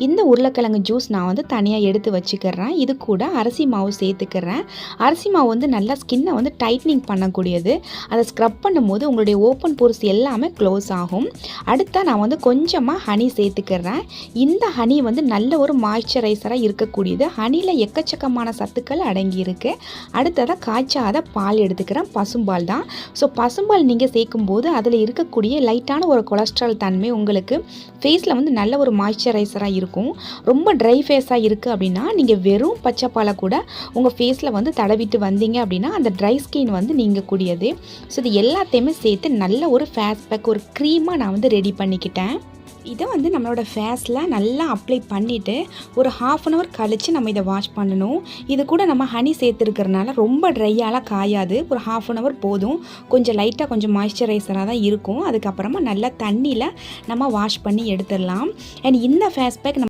இந்த உருளைக்கிழங்கு ஜூஸ் நான் வந்து தனியாக எடுத்து வச்சுக்கிறேன். இது கூட அரிசி மாவு சேர்த்துக்கிறேன். அரிசி மாவு வந்து நல்லா ஸ்கின்னை வந்து டைட்னிங் பண்ணக்கூடியது. அதை ஸ்க்ரப் பண்ணும்போது உங்களுடைய ஓப்பன் போர்ஸ் எல்லாமே க்ளோஸ் ஆகும். அடுத்தா நான் வந்து கொஞ்சமாக ஹனி சேர்த்துக்கிறேன். இந்த ஹனி வந்து நல்ல ஒரு மாய்ஸ்சரைசராக இருக்கக்கூடியது. ஹனியில் எக்கச்சக்கமான சத்துக்கள் அடங்கியிருக்கு. அடுத்ததாக காய்ச்சாத பால் எடுத்துக்கிறேன். பசும்பால் தான். ஸோ பசும்பால் நீங்கள் சேர்க்கும்போது அதில் இருக்கக்கூடிய லைட்டான ஒரு கொலஸ்ட்ரால் தன்மை உங்களுக்கு ஃபேஸில் வந்து நல்ல ஒரு மாய்ஸ்சரைசராக இருக்கும். ரொம்ப ட்ரை ஃபேஸாக இருக்குது அப்படின்னா நீங்கள் வெறும் பச்சை பாலை கூட உங்கள் ஃபேஸில் வந்து தடவிட்டு வந்தீங்க அப்படின்னா அந்த ட்ரை ஸ்கின் வந்து நீங்கக்கூடியது. ஸோ இது எல்லாத்தையுமே சேர்த்து நல்ல ஒரு ஃபேஸ் பேக் ஒரு க்ரீமாக நான் வந்து ரெடி பண்ணிக்கிட்டேன். இதை வந்து நம்மளோட ஃபேஸில் நல்லா அப்ளை பண்ணிவிட்டு ஒரு 1/2 அன் ஹவர் கழித்து நம்ம இதை வாஷ் பண்ணணும். இது கூட நம்ம ஹனி சேர்த்துருக்கிறனால ரொம்ப ட்ரையாலாம் காயாது. ஒரு 1/2 அன் ஹவர் போதும். கொஞ்சம் லைட்டாக கொஞ்சம் மாய்ஸ்சரைசராக தான் இருக்கும். அதுக்கப்புறமா நல்லா தண்ணியில் நம்ம வாஷ் பண்ணி எடுத்துடலாம். அண்ட் இந்த ஃபேஸ் பேக்